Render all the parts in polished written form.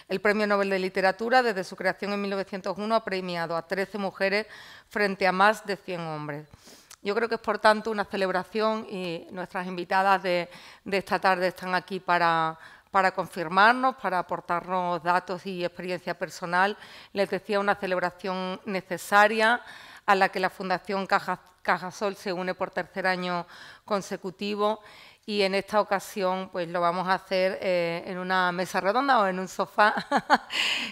El Premio Nobel de Literatura, desde su creación en 1901, ha premiado a 13 mujeres frente a más de 100 hombres. Yo creo que es, por tanto, una celebración y nuestras invitadas de esta tarde están aquí para confirmarnos, para aportarnos datos y experiencia personal. Les decía, una celebración necesaria a la que la Fundación Cajasol se une por tercer año consecutivo, y en esta ocasión pues lo vamos a hacer en una mesa redonda o en un sofá,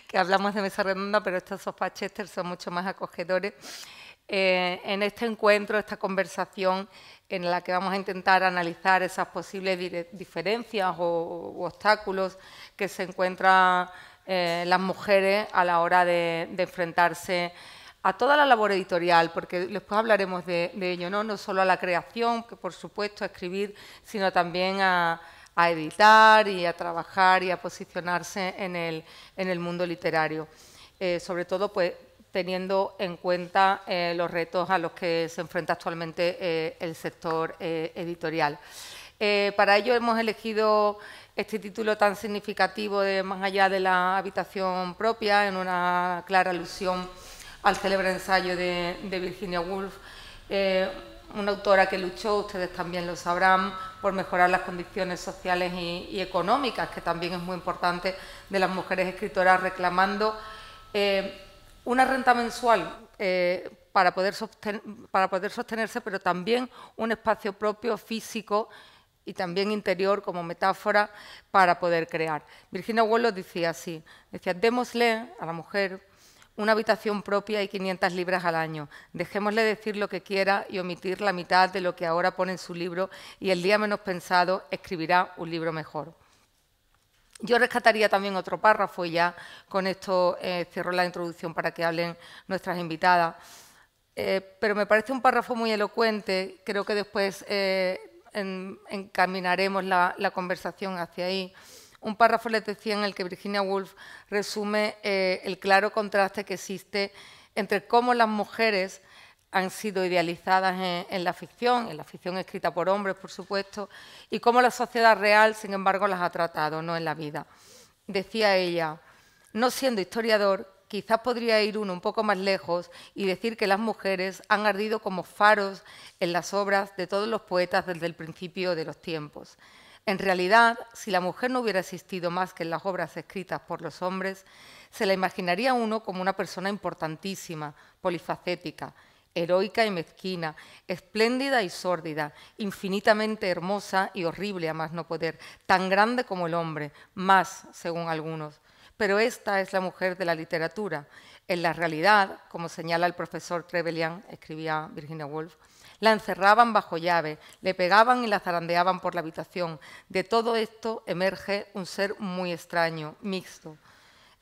que hablamos de mesa redonda, pero estos sofás Chester son mucho más acogedores. En este encuentro, esta conversación en la que vamos a intentar analizar esas posibles diferencias u obstáculos que se encuentran las mujeres a la hora de enfrentarse a toda la labor editorial, porque después hablaremos de ello, no solo a la creación, que por supuesto a escribir, sino también a editar y a trabajar y a posicionarse en el mundo literario. Sobre todo, pues, teniendo en cuenta los retos a los que se enfrenta actualmente el sector editorial. Para ello hemos elegido este título tan significativo de Más allá de la habitación propia, en una clara alusión al célebre ensayo de Virginia Woolf, una autora que luchó, ustedes también lo sabrán, por mejorar las condiciones sociales y económicas, que también es muy importante, de las mujeres escritoras, reclamando una renta mensual para poder sostenerse, pero también un espacio propio, físico y también interior, como metáfora, para poder crear. Virginia Woolf lo decía así, decía: démosle a la mujer una habitación propia y 500 libras al año. Dejémosle decir lo que quiera y omitir la mitad de lo que ahora pone en su libro, y el día menos pensado escribirá un libro mejor. Yo rescataría también otro párrafo, y ya con esto cierro la introducción para que hablen nuestras invitadas. Pero me parece un párrafo muy elocuente. Creo que después encaminaremos la conversación hacia ahí. Un párrafo, les decía, en el que Virginia Woolf resume el claro contraste que existe entre cómo las mujeres han sido idealizadas en la ficción escrita por hombres, por supuesto, y cómo la sociedad real, sin embargo, las ha tratado, no en la vida. Decía ella: no siendo historiador, quizás podría ir uno un poco más lejos y decir que las mujeres han ardido como faros en las obras de todos los poetas desde el principio de los tiempos. En realidad, si la mujer no hubiera existido más que en las obras escritas por los hombres, se la imaginaría uno como una persona importantísima, polifacética, heroica y mezquina, espléndida y sórdida, infinitamente hermosa y horrible a más no poder, tan grande como el hombre, más, según algunos. Pero esta es la mujer de la literatura. En la realidad, como señala el profesor Trevelyan, escribía Virginia Woolf, la encerraban bajo llave, le pegaban y la zarandeaban por la habitación. De todo esto emerge un ser muy extraño, mixto.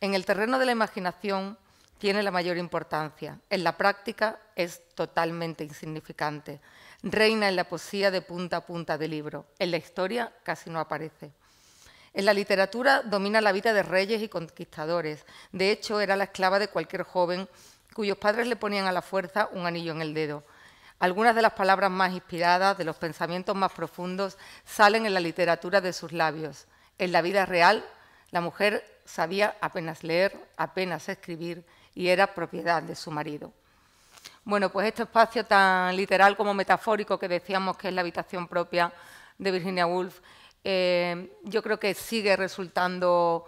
En el terreno de la imaginación tiene la mayor importancia. En la práctica es totalmente insignificante. Reina en la poesía de punta a punta del libro. En la historia casi no aparece. En la literatura domina la vida de reyes y conquistadores. De hecho, era la esclava de cualquier joven cuyos padres le ponían a la fuerza un anillo en el dedo. Algunas de las palabras más inspiradas, de los pensamientos más profundos, salen en la literatura de sus labios. En la vida real, la mujer sabía apenas leer, apenas escribir, y era propiedad de su marido. Bueno, pues este espacio tan literal como metafórico que decíamos que es la habitación propia de Virginia Woolf, yo creo que sigue resultando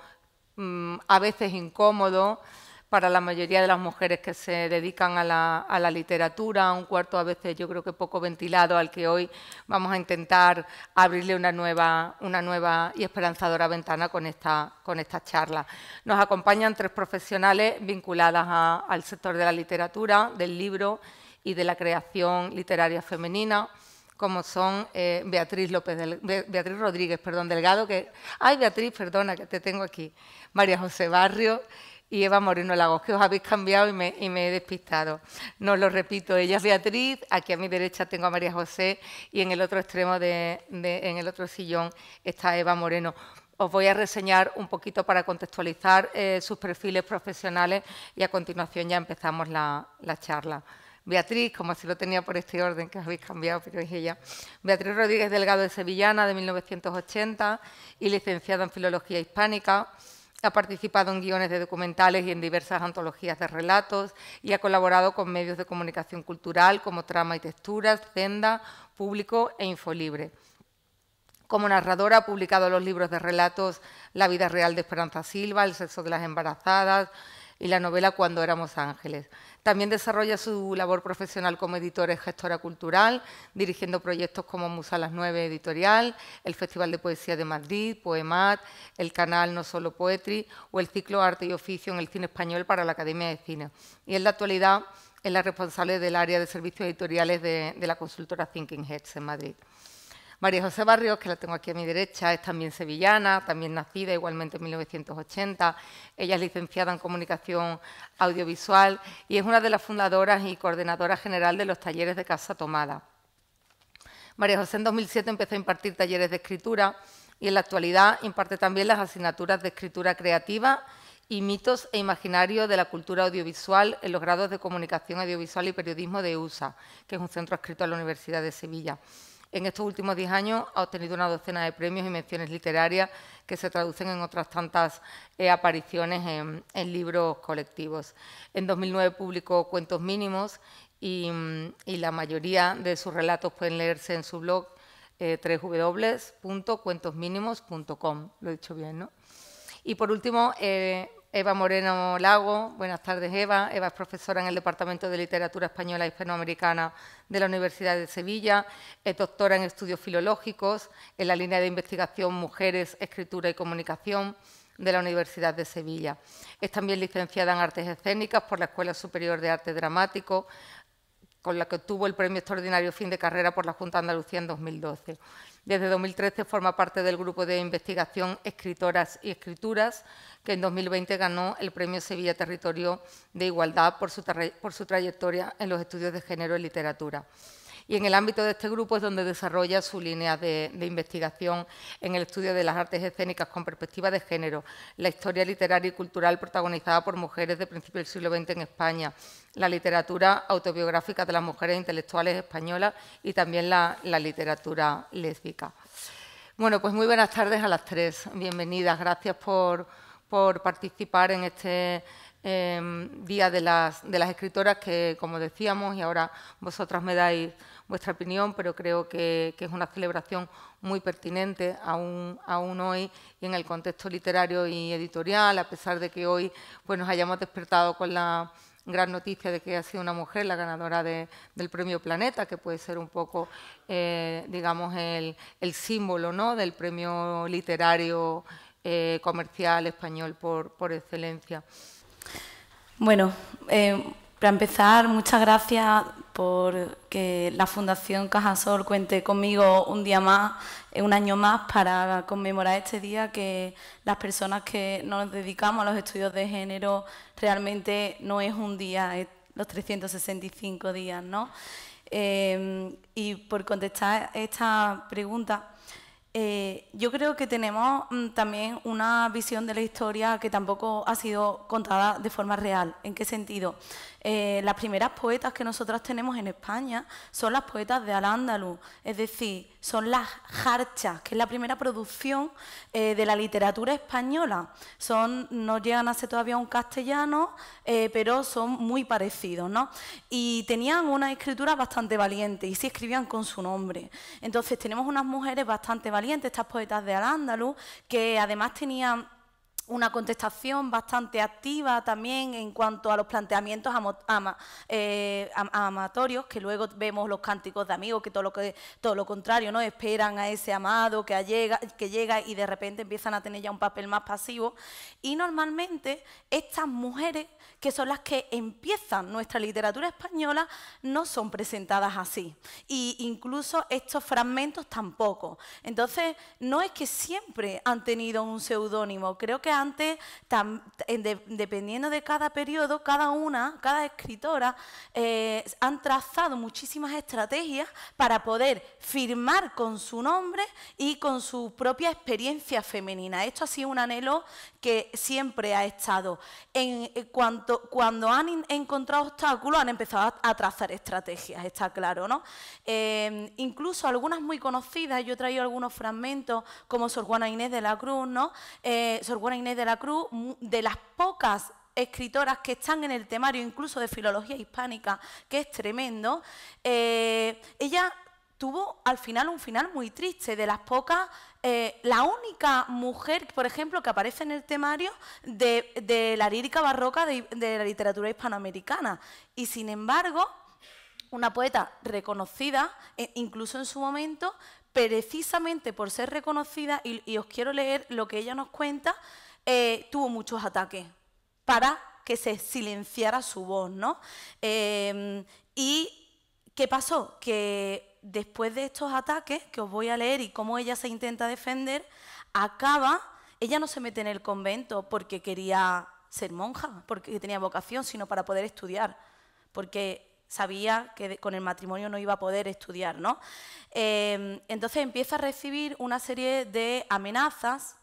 a veces incómodo para la mayoría de las mujeres que se dedican a la literatura, un cuarto a veces yo creo que poco ventilado, al que hoy vamos a intentar abrirle una nueva y esperanzadora ventana con esta charla. Nos acompañan 3 profesionales vinculadas al sector de la literatura, del libro y de la creación literaria femenina, como son Beatriz Rodríguez Delgado, Beatriz, perdona, que te tengo aquí, María José Barrio y Eva Moreno Lagos, que os habéis cambiado y me he despistado. No lo repito, ella es Beatriz, aquí a mi derecha tengo a María José y en el otro extremo, en el otro sillón, está Eva Moreno. Os voy a reseñar un poquito para contextualizar sus perfiles profesionales y a continuación ya empezamos la charla. Beatriz, como así lo tenía por este orden que os habéis cambiado, pero es ella. Beatriz Rodríguez Delgado es sevillana, de 1980 y licenciada en Filología Hispánica. Ha participado en guiones de documentales y en diversas antologías de relatos y ha colaborado con medios de comunicación cultural como Trama y Texturas, Zenda, Público e Infolibre. Como narradora ha publicado los libros de relatos La vida real de Esperanza Silva, El sexo de las embarazadas y la novela Cuando éramos ángeles. También desarrolla su labor profesional como editora y gestora cultural, dirigiendo proyectos como Musa las 9 Editorial, el Festival de Poesía de Madrid, Poemat, el canal No Solo Poetry o el ciclo Arte y Oficio en el Cine Español para la Academia de Cine. Y en la actualidad es la responsable del área de servicios editoriales de la consultora Thinking Heads en Madrid. María José Barrios, que la tengo aquí a mi derecha, es también sevillana, también nacida igualmente en 1980. Ella es licenciada en Comunicación Audiovisual y es una de las fundadoras y coordinadora general de los talleres de Casa Tomada. María José en 2007 empezó a impartir talleres de escritura y en la actualidad imparte también las asignaturas de escritura creativa y mitos e imaginarios de la cultura audiovisual en los grados de Comunicación Audiovisual y Periodismo de USA, que es un centro adscrito a la Universidad de Sevilla. En estos últimos 10 años ha obtenido una docena de premios y menciones literarias que se traducen en otras tantas apariciones en libros colectivos. En 2009 publicó Cuentos Mínimos y la mayoría de sus relatos pueden leerse en su blog www.cuentosminimos.com. Lo he dicho bien, ¿no? Y por último, Eva Moreno Lago. Buenas tardes, Eva. Eva es profesora en el Departamento de Literatura Española y Hispanoamericana de la Universidad de Sevilla. Es doctora en Estudios Filológicos en la línea de investigación Mujeres, Escritura y Comunicación de la Universidad de Sevilla. Es también licenciada en Artes Escénicas por la Escuela Superior de Arte Dramático, con la que obtuvo el Premio Extraordinario Fin de Carrera por la Junta de Andalucía en 2012. Desde 2013 forma parte del grupo de investigación Escritoras y Escrituras, que en 2020 ganó el Premio Sevilla Territorio de Igualdad por su trayectoria en los estudios de género y literatura. Y en el ámbito de este grupo es donde desarrolla su línea de investigación en el estudio de las artes escénicas con perspectiva de género, la historia literaria y cultural protagonizada por mujeres de principios del siglo XX en España, la literatura autobiográfica de las mujeres intelectuales españolas y también la literatura lésbica. Bueno, pues muy buenas tardes a las tres. Bienvenidas. Gracias por participar en este Día de las Escritoras, que, como decíamos, y ahora vosotras me dais vuestra opinión, pero creo que es una celebración muy pertinente aún hoy y en el contexto literario y editorial, a pesar de que hoy pues, nos hayamos despertado con la gran noticia de que ha sido una mujer la ganadora del Premio Planeta, que puede ser un poco, digamos, el símbolo, ¿no?, del premio literario comercial español por excelencia. Bueno, para empezar, muchas gracias por que la Fundación Cajasol cuente conmigo un día más, un año más, para conmemorar este día, que las personas que nos dedicamos a los estudios de género realmente no es un día, es los 365 días, ¿no? Y por contestar esta pregunta, yo creo que tenemos también una visión de la historia que tampoco ha sido contada de forma real. ¿En qué sentido? Las primeras poetas que nosotras tenemos en España son las poetas de Al-Ándalus, es decir, son las jarchas, que es la primera producción de la literatura española. No llegan a ser todavía un castellano, pero son muy parecidos, ¿no? Y tenían una escritura bastante valiente y sí escribían con su nombre. Entonces tenemos unas mujeres bastante valientes, estas poetas de Al-Ándalus, que además tenían una contestación bastante activa también en cuanto a los planteamientos amatorios, que luego vemos los cánticos de amigos, que todo lo contrario, ¿no? Esperan a ese amado que llega y de repente empiezan a tener ya un papel más pasivo. Y normalmente estas mujeres, que son las que empiezan nuestra literatura española, no son presentadas así. Y incluso estos fragmentos tampoco. Entonces, no es que siempre han tenido un seudónimo. Creo que antes, dependiendo de cada periodo, cada escritora han trazado muchísimas estrategias para poder firmar con su nombre y con su propia experiencia femenina. Esto ha sido un anhelo que siempre ha estado. Cuando han encontrado obstáculos, han empezado a trazar estrategias, está claro, ¿no? Incluso algunas muy conocidas, yo he traído algunos fragmentos, como Sor Juana Inés de la Cruz, ¿no? Sor Juana Inés Inés de la Cruz, de las pocas escritoras que están en el temario incluso de filología hispánica, que es tremendo, ella tuvo al final un final muy triste, de las pocas, la única mujer, por ejemplo, que aparece en el temario de la lírica barroca de la literatura hispanoamericana. Y sin embargo, una poeta reconocida, incluso en su momento, precisamente por ser reconocida, y os quiero leer lo que ella nos cuenta, tuvo muchos ataques para que se silenciara su voz, ¿no? ¿Y qué pasó? Que después de estos ataques, que os voy a leer y cómo ella se intenta defender, ella no se mete en el convento porque quería ser monja, porque tenía vocación, sino para poder estudiar, porque sabía que con el matrimonio no iba a poder estudiar, ¿no? Entonces empieza a recibir una serie de amenazas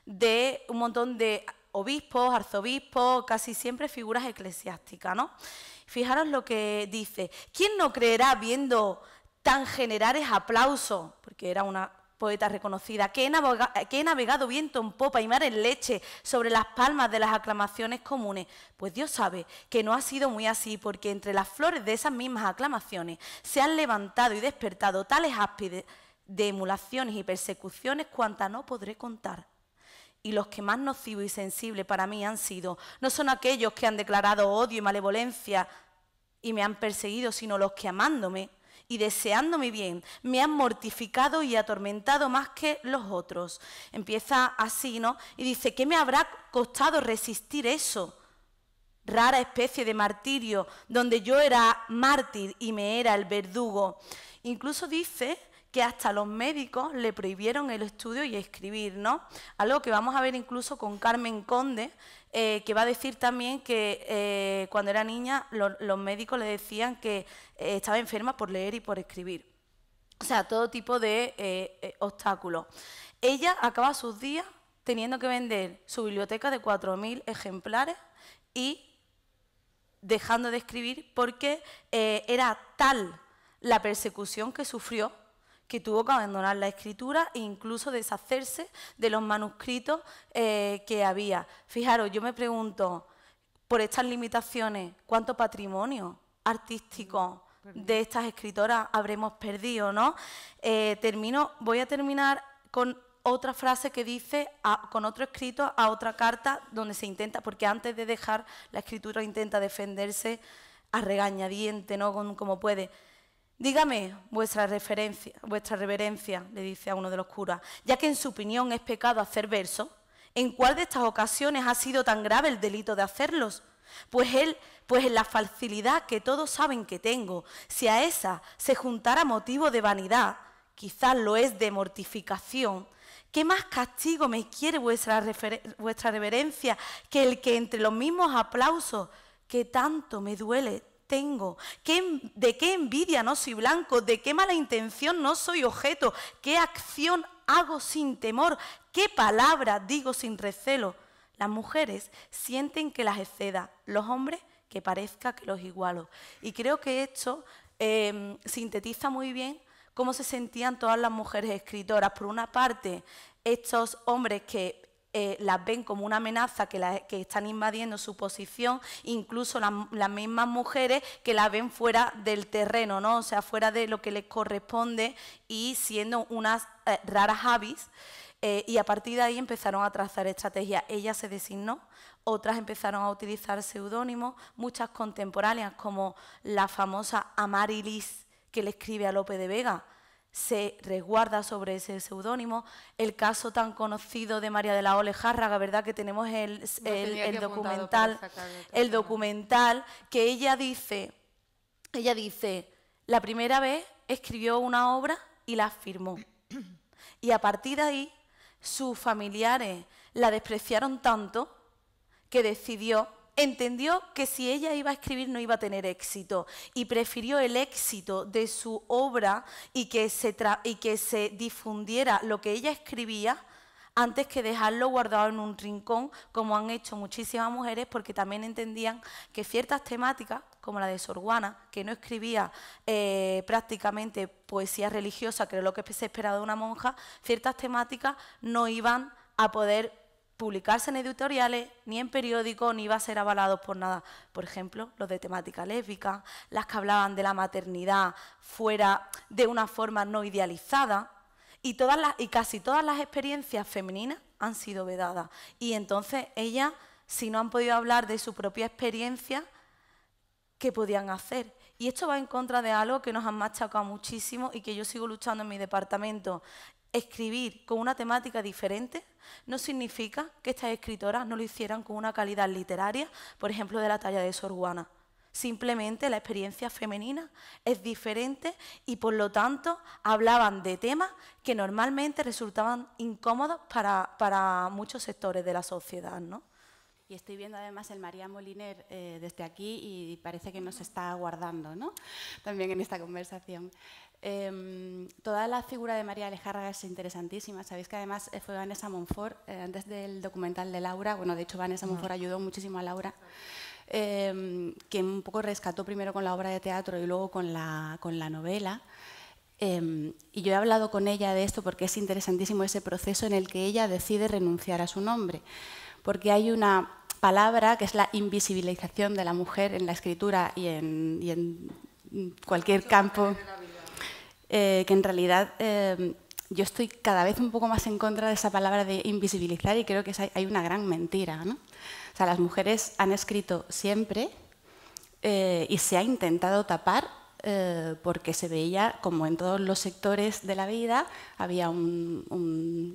de un montón de obispos, arzobispos, casi siempre figuras eclesiásticas, ¿no? Fijaros lo que dice: ¿quién no creerá viendo tan generales aplausos? Porque era una poeta reconocida, que he navegado viento en popa y mar en leche sobre las palmas de las aclamaciones comunes. Pues Dios sabe que no ha sido muy así, porque entre las flores de esas mismas aclamaciones se han levantado y despertado tales áspides de emulaciones y persecuciones cuantas no podré contar. Y los que más nocivos y sensibles para mí han sido, no son aquellos que han declarado odio y malevolencia y me han perseguido, sino los que amándome y deseando mi bien, me han mortificado y atormentado más que los otros. Empieza así, ¿no? Y dice: ¿qué me habrá costado resistir eso? Rara especie de martirio, donde yo era mártir y me era el verdugo. Incluso dice que hasta los médicos le prohibieron el estudio y escribir, ¿no? Algo que vamos a ver incluso con Carmen Conde, que va a decir también que cuando era niña los médicos le decían que estaba enferma por leer y por escribir. O sea, todo tipo de obstáculos. Ella acaba sus días teniendo que vender su biblioteca de 4.000 ejemplares y dejando de escribir porque era tal la persecución que sufrió que tuvo que abandonar la escritura e incluso deshacerse de los manuscritos que había. Fijaros, yo me pregunto, por estas limitaciones, ¿cuánto patrimonio artístico de estas escritoras habremos perdido, ¿no? Voy a terminar con otra frase que dice, con otro escrito a otra carta, donde se intenta, porque antes de dejar la escritura intenta defenderse a regañadiente, ¿no? Como puede. Dígame vuestra reverencia, le dice a uno de los curas, ya que en su opinión es pecado hacer versos, ¿en cuál de estas ocasiones ha sido tan grave el delito de hacerlos? Pues en la facilidad que todos saben que tengo, si a esa se juntara motivo de vanidad, quizás lo es de mortificación. ¿Qué más castigo me quiere vuestra reverencia que el que entre los mismos aplausos que tanto me duele tengo? ¿De qué envidia no soy blanco? ¿De qué mala intención no soy objeto? ¿Qué acción hago sin temor? ¿Qué palabra digo sin recelo? Las mujeres sienten que las exceda, los hombres que parezca que los igualo. Y creo que esto sintetiza muy bien cómo se sentían todas las mujeres escritoras. Por una parte, estos hombres que las ven como una amenaza, que están invadiendo su posición, incluso las mismas mujeres que las ven fuera del terreno, ¿no? O sea, fuera de lo que les corresponde y siendo unas raras avis. Y a partir de ahí empezaron a trazar estrategias. Ella se designó, otras empezaron a utilizar seudónimos, muchas contemporáneas como la famosa Amarilis, que le escribe a Lope de Vega, se resguarda sobre ese seudónimo. El caso tan conocido de María de la O. Lejárraga, ¿verdad? Que tenemos el documental, que ella dice, la primera vez escribió una obra y la firmó. Y a partir de ahí, sus familiares la despreciaron tanto que entendió que si ella iba a escribir no iba a tener éxito y prefirió el éxito de su obra y que se difundiera lo que ella escribía antes que dejarlo guardado en un rincón, como han hecho muchísimas mujeres, porque también entendían que ciertas temáticas, como la de Sor Juana, que no escribía prácticamente poesía religiosa, que era lo que se esperaba de una monja, ciertas temáticas no iban a poder publicarse en editoriales, ni en periódicos, ni iba a ser avalados por nada. Por ejemplo, los de temática lésbica, las que hablaban de la maternidad fuera de una forma no idealizada, y casi todas las experiencias femeninas han sido vedadas. Y entonces ellas, si no han podido hablar de su propia experiencia, ¿qué podían hacer? Y esto va en contra de algo que nos han machacado muchísimo y que yo sigo luchando en mi departamento. Escribir con una temática diferente no significa que estas escritoras no lo hicieran con una calidad literaria, por ejemplo, de la talla de Sor Juana. Simplemente la experiencia femenina es diferente y, por lo tanto, hablaban de temas que normalmente resultaban incómodos para muchos sectores de la sociedad, ¿no? Y estoy viendo además el María Moliner desde aquí y parece que nos está guardando, ¿no? También en esta conversación. Toda la figura de María Lejárraga es interesantísima. Sabéis que además fue Vanessa Monfort, antes del documental de Laura, bueno, de hecho Vanessa Monfort ayudó muchísimo a Laura, que un poco rescató primero con la obra de teatro y luego con la novela. Y yo he hablado con ella de esto porque es interesantísimo ese proceso en el que ella decide renunciar a su nombre. Porque hay una palabra que es la invisibilización de la mujer en la escritura y en cualquier campo, que en realidad yo estoy cada vez un poco más en contra de esa palabra de invisibilizar y creo que hay una gran mentira, ¿no? O sea, las mujeres han escrito siempre y se ha intentado tapar porque se veía, como en todos los sectores de la vida, había una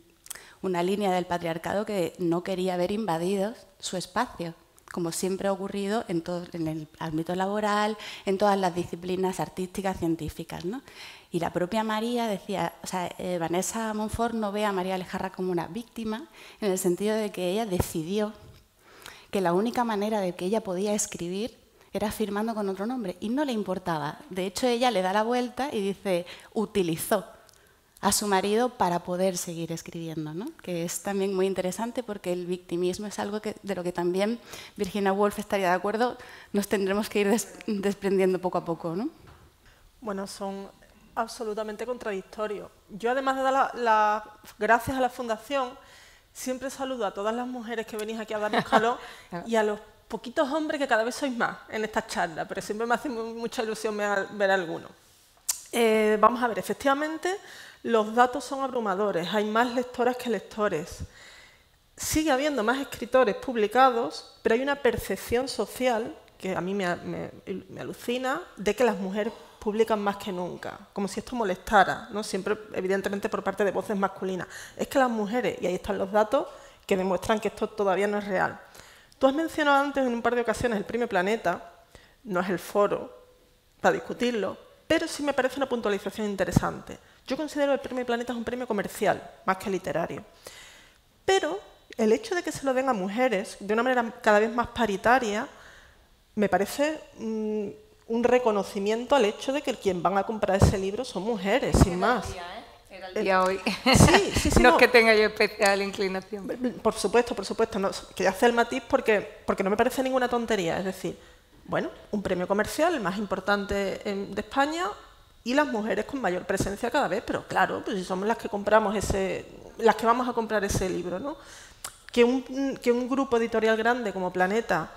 línea del patriarcado que no quería ver invadido su espacio, como siempre ha ocurrido en el ámbito laboral, en todas las disciplinas artísticas, científicas, ¿no? Y la propia María decía, o sea, Vanessa Monfort no ve a María Lejárraga como una víctima, en el sentido de que ella decidió que la única manera de que ella podía escribir era firmando con otro nombre, y no le importaba. De hecho, ella le da la vuelta y dice, utilizó a su marido para poder seguir escribiendo, ¿no? Que es también muy interesante porque el victimismo es algo de lo que también Virginia Woolf estaría de acuerdo, nos tendremos que ir desprendiendo poco a poco, ¿no? Bueno, son absolutamente contradictorios. Yo, además de dar las gracias a la Fundación, siempre saludo a todas las mujeres que venís aquí a darnos calor y a los poquitos hombres que cada vez sois más en estas charlas, pero siempre me hace mucha ilusión ver a alguno. Vamos a ver, efectivamente, los datos son abrumadores, hay más lectoras que lectores. Sigue habiendo más escritores publicados, pero hay una percepción social, que a mí me alucina, de que las mujeres publican más que nunca, como si esto molestara, ¿no? Siempre, evidentemente, por parte de voces masculinas. Es que las mujeres, y ahí están los datos, que demuestran que esto todavía no es real. Tú has mencionado antes en un par de ocasiones el Premio Planeta, no es el foro para discutirlo, pero sí me parece una puntualización interesante. Yo considero que el Premio Planeta es un premio comercial, más que literario. Pero el hecho de que se lo den a mujeres de una manera cada vez más paritaria me parece un reconocimiento al hecho de que quien van a comprar ese libro son mujeres, sin más. Era el día hoy. Sí, No no es que tenga yo especial inclinación. Por supuesto. No, quería hacer el matiz porque no me parece ninguna tontería. Es decir, bueno, un premio comercial, el más importante de España, y las mujeres con mayor presencia cada vez, pero claro, pues si somos las que compramos las que vamos a comprar ese libro, ¿no? Que un grupo editorial grande como Planeta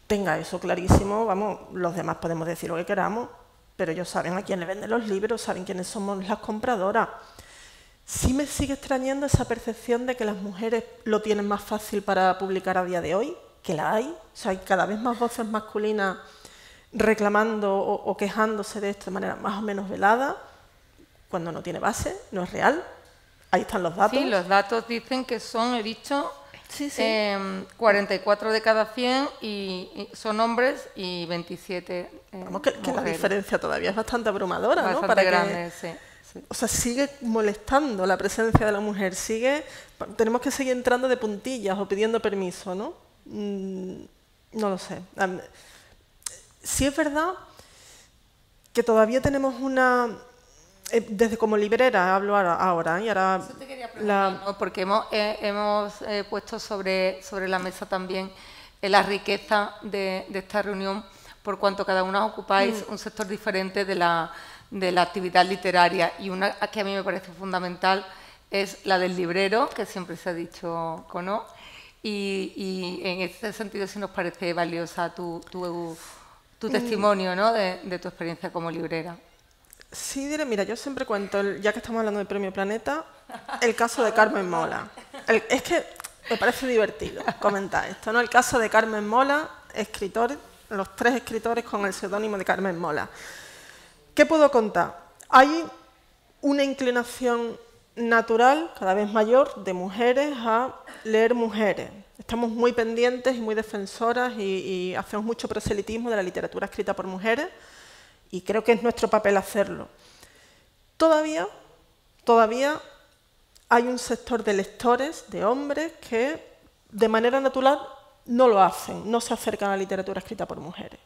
tenga eso clarísimo, vamos, los demás podemos decir lo que queramos, pero ellos saben a quién le venden los libros, saben quiénes somos las compradoras. Sí me sigue extrañando esa percepción de que las mujeres lo tienen más fácil para publicar a día de hoy, que la hay. O sea, hay cada vez más voces masculinas reclamando o quejándose de esto de manera más o menos velada, cuando no tiene base, no es real. Ahí están los datos. Sí, los datos dicen que son, he dicho, sí. 44 de cada 100 y son hombres y 27 Vamos, que la diferencia todavía es bastante abrumadora, bastante ¿no? Para grande, sí. O sea, sigue molestando la presencia de la mujer, tenemos que seguir entrando de puntillas o pidiendo permiso, ¿no? No lo sé. Sí es verdad que todavía tenemos desde como librera hablo ahora y ahora eso te quería preguntar, ¿no? Porque hemos puesto sobre la mesa también la riqueza de esta reunión, por cuanto cada una ocupáis un sector diferente de la actividad literaria, y una que a mí me parece fundamental es la del librero, que siempre se ha dicho, ¿no? y en ese sentido sí nos parece valiosa tu testimonio, ¿no? de tu experiencia como librera. Sí, diré, mira, yo siempre cuento, ya que estamos hablando del Premio Planeta, el caso de Carmen Mola. Es que me parece divertido comentar esto, ¿no? El caso de Carmen Mola, escritor, los 3 escritores con el seudónimo de Carmen Mola. ¿Qué puedo contar? Hay una inclinación natural, cada vez mayor, de mujeres a leer mujeres. Estamos muy pendientes y muy defensoras y hacemos mucho proselitismo de la literatura escrita por mujeres, y creo que es nuestro papel hacerlo. Todavía hay un sector de lectores, de hombres, que de manera natural no lo hacen, no se acercan a la literatura escrita por mujeres.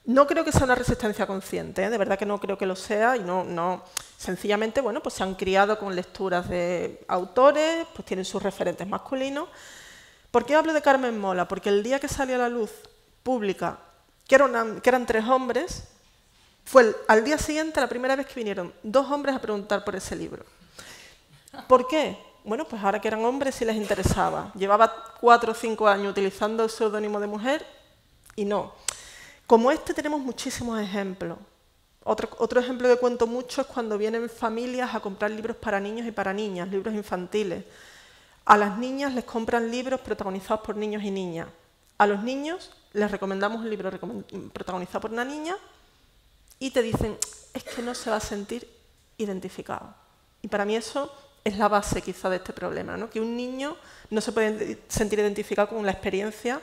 No creo que sea una resistencia consciente, ¿eh? De verdad que no creo que lo sea, y no sencillamente, bueno, pues se han criado con lecturas de autores, pues tienen sus referentes masculinos. ¿Por qué hablo de Carmen Mola? Porque el día que salió a la luz pública, que eran 3 hombres, fue al día siguiente la primera vez que vinieron 2 hombres a preguntar por ese libro. ¿Por qué? Bueno, pues ahora que eran hombres sí les interesaba. Llevaba 4 o 5 años utilizando el seudónimo de mujer y no. Como este tenemos muchísimos ejemplos. Otro ejemplo que cuento mucho es cuando vienen familias a comprar libros para niños y para niñas, libros infantiles. A las niñas les compran libros protagonizados por niños y niñas. A los niños les recomendamos un libro protagonizado por una niña y te dicen, es que no se va a sentir identificado. Y para mí eso es la base quizá de este problema, ¿no? Que un niño no se puede sentir identificado con la experiencia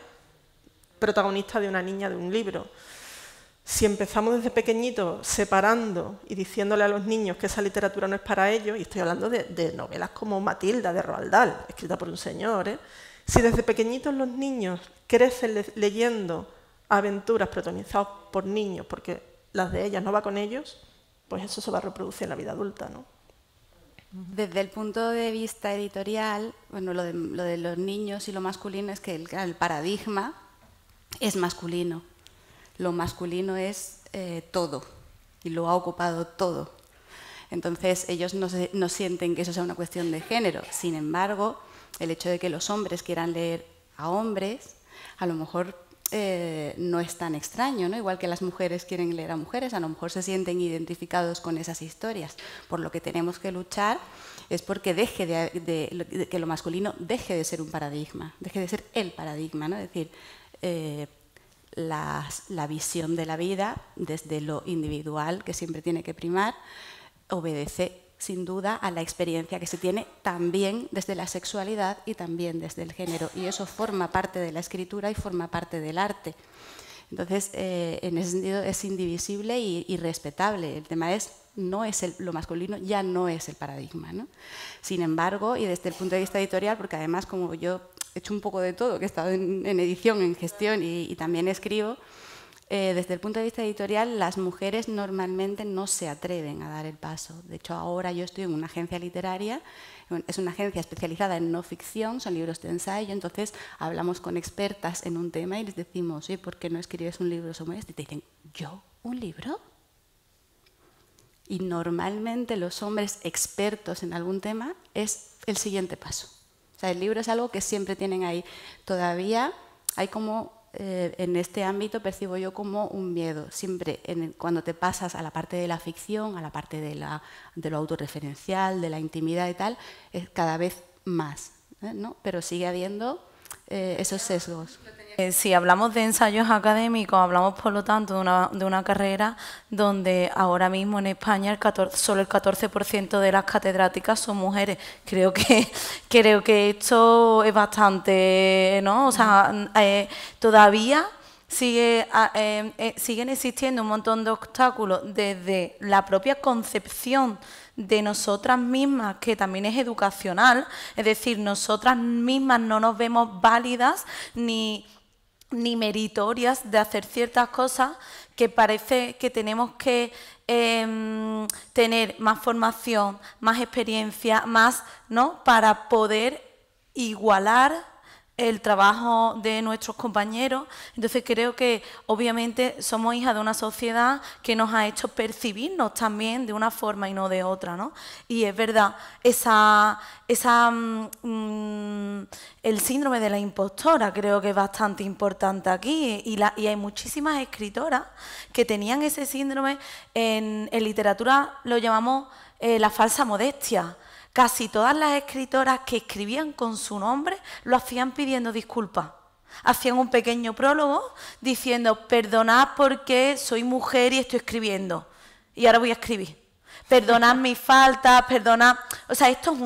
protagonista de una niña de un libro. Si empezamos desde pequeñitos separando y diciéndole a los niños que esa literatura no es para ellos, y estoy hablando de novelas como Matilda, de Roald Dahl, escrita por un señor, ¿eh? Si desde pequeñitos los niños crecen leyendo aventuras protagonizadas por niños, porque las de ellas no va con ellos, pues eso se va a reproducir en la vida adulta, ¿no? Desde el punto de vista editorial, bueno, lo de los niños y lo masculino es que el paradigma es masculino. Lo masculino es todo y lo ha ocupado todo. Entonces ellos no sienten que eso sea una cuestión de género. Sin embargo, el hecho de que los hombres quieran leer a hombres, a lo mejor no es tan extraño, ¿no? Igual que las mujeres quieren leer a mujeres, a lo mejor se sienten identificados con esas historias. Por lo que tenemos que luchar es porque que lo masculino deje de ser un paradigma, deje de ser el paradigma, ¿no? Es decir, la visión de la vida desde lo individual, que siempre tiene que primar, obedece sin duda a la experiencia que se tiene también desde la sexualidad y también desde el género. Y eso forma parte de la escritura y forma parte del arte. Entonces, en ese sentido es indivisible y respetable. El tema es, lo masculino ya no es el paradigma, ¿no? Sin embargo, y desde el punto de vista editorial, porque además como yo he hecho un poco de todo, que he estado en edición, en gestión y también escribo, desde el punto de vista editorial, las mujeres normalmente no se atreven a dar el paso. De hecho, ahora yo estoy en una agencia literaria, es una agencia especializada en no ficción, son libros de ensayo, entonces hablamos con expertas en un tema y les decimos, oye, ¿por qué no escribes un libro sobre esto? Y te dicen, ¿yo? ¿Un libro? Y normalmente los hombres expertos en algún tema es el siguiente paso. O sea, el libro es algo que siempre tienen ahí. Todavía hay como... en este ámbito percibo yo como un miedo. Siempre cuando te pasas a la parte de la ficción, a la parte de lo autorreferencial, de la intimidad y tal, es cada vez más, ¿no? Pero sigue habiendo esos sesgos. Si hablamos de ensayos académicos, hablamos por lo tanto de una carrera donde ahora mismo en España solo el 14% de las catedráticas son mujeres. Creo que esto es bastante, ¿no? O sea, todavía siguen existiendo un montón de obstáculos desde la propia concepción de nosotras mismas, que también es educacional, es decir, nosotras mismas no nos vemos válidas ni meritorias de hacer ciertas cosas, que parece que tenemos que tener más formación, más experiencia, más, ¿no?, para poder igualar el trabajo de nuestros compañeros. Entonces creo que obviamente somos hijas de una sociedad que nos ha hecho percibirnos también de una forma y no de otra, ¿no? Y es verdad, el síndrome de la impostora creo que es bastante importante aquí, y hay muchísimas escritoras que tenían ese síndrome. En literatura lo llamamos la falsa modestia. Casi todas las escritoras que escribían con su nombre lo hacían pidiendo disculpas. Hacían un pequeño prólogo diciendo: perdonad porque soy mujer y estoy escribiendo, y ahora voy a escribir. Perdonad mis faltas, perdonad... O sea, esto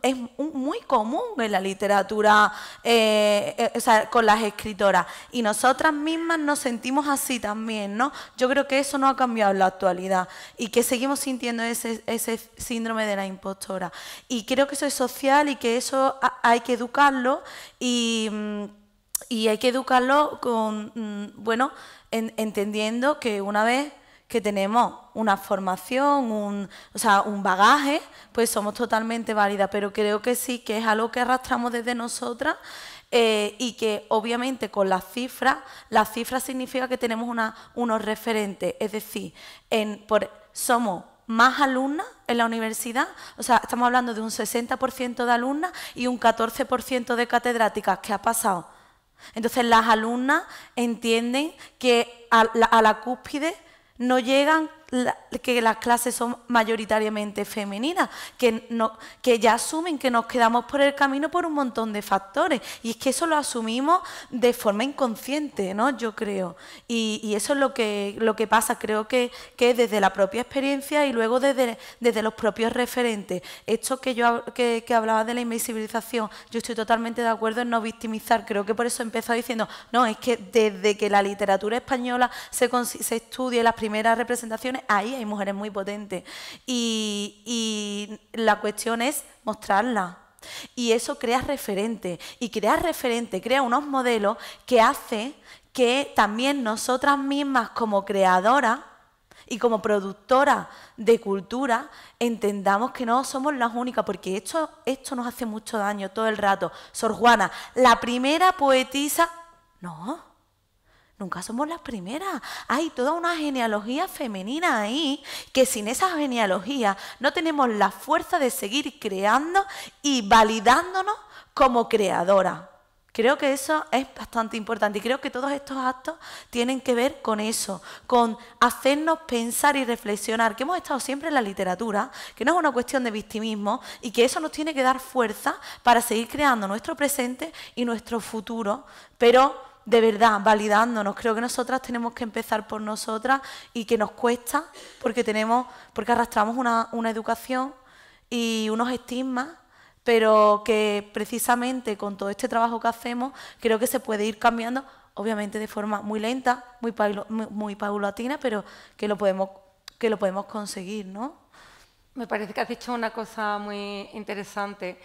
es muy común en la literatura, o sea, con las escritoras. Y nosotras mismas nos sentimos así también, ¿no? Yo creo que eso no ha cambiado en la actualidad y que seguimos sintiendo ese síndrome de la impostora. Y creo que eso es social y que eso hay que educarlo y hay que educarlo con, bueno, entendiendo que una vez que tenemos una formación, un bagaje, pues somos totalmente válidas, pero creo que sí, que es algo que arrastramos desde nosotras, y que obviamente con las cifras significa que tenemos unos referentes, es decir, somos más alumnas en la universidad, o sea, estamos hablando de un 60% de alumnas y un 14% de catedráticas. ¿Qué ha pasado? Entonces las alumnas entienden que a la cúspide no llegan, que las clases son mayoritariamente femeninas, que ya asumen que nos quedamos por el camino por un montón de factores, y es que eso lo asumimos de forma inconsciente, ¿no? Yo creo, y eso es lo que pasa. Creo que desde la propia experiencia y luego desde los propios referentes. Esto que hablaba de la invisibilización, yo estoy totalmente de acuerdo en no victimizar. Creo que por eso he empezado diciendo, no, es que desde que la literatura española se estudia las primeras representaciones, ahí hay mujeres muy potentes, y la cuestión es mostrarlas, y eso crea referentes, y crear referentes crea unos modelos que hace que también nosotras mismas como creadoras y como productoras de cultura entendamos que no somos las únicas, porque esto nos hace mucho daño todo el rato. Sor Juana, la primera poetisa, no. Nunca somos las primeras. Hay toda una genealogía femenina ahí, que sin esa genealogía no tenemos la fuerza de seguir creando y validándonos como creadoras. Creo que eso es bastante importante, y creo que todos estos actos tienen que ver con eso, con hacernos pensar y reflexionar, que hemos estado siempre en la literatura, que no es una cuestión de victimismo, y que eso nos tiene que dar fuerza para seguir creando nuestro presente y nuestro futuro, pero de verdad, validándonos. Creo que nosotras tenemos que empezar por nosotras, y que nos cuesta porque arrastramos una educación y unos estigmas, pero que precisamente con todo este trabajo que hacemos creo que se puede ir cambiando, obviamente de forma muy lenta, muy paulatina, pero que lo podemos conseguir, ¿no? Me parece que has dicho una cosa muy interesante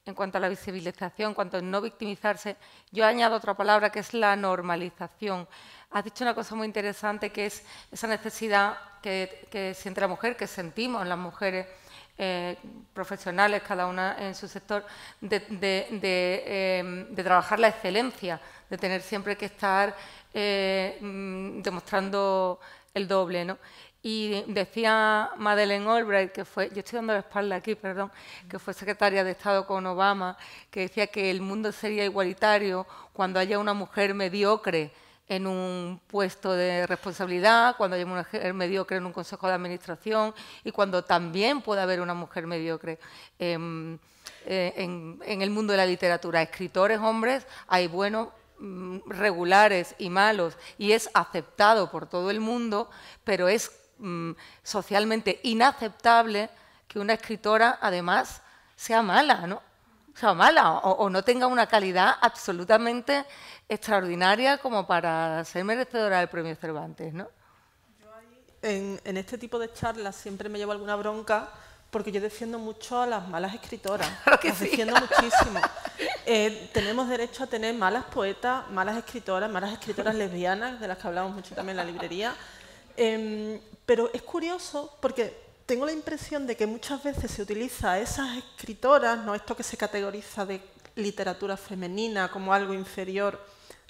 en cuanto a la visibilización, en cuanto a no victimizarse. Yo añado otra palabra, que es la normalización. Has dicho una cosa muy interesante, que es esa necesidad que siente la mujer, que sentimos las mujeres profesionales, cada una en su sector, de trabajar la excelencia, de tener siempre que estar demostrando el doble, ¿no? Y decía Madeleine Albright, que fue, yo estoy dando la espalda aquí, perdón, que fue secretaria de Estado con Obama, que decía que el mundo sería igualitario cuando haya una mujer mediocre en un puesto de responsabilidad, cuando haya una mujer mediocre en un consejo de administración, y cuando también pueda haber una mujer mediocre en el mundo de la literatura. Escritores hombres hay buenos, regulares y malos, y es aceptado por todo el mundo, pero es socialmente inaceptable que una escritora además sea mala, ¿no? Sea mala o no tenga una calidad absolutamente extraordinaria como para ser merecedora del premio Cervantes, ¿no? Yo ahí, en este tipo de charlas siempre me llevo alguna bronca, porque yo defiendo mucho a las malas escritoras. Claro que las sí. defiendo muchísimo. Tenemos derecho a tener malas poetas, malas escritoras lesbianas, de las que hablamos mucho también en la librería. Pero es curioso porque tengo la impresión de que muchas veces se utiliza a esas escritoras, no esto que se categoriza de literatura femenina como algo inferior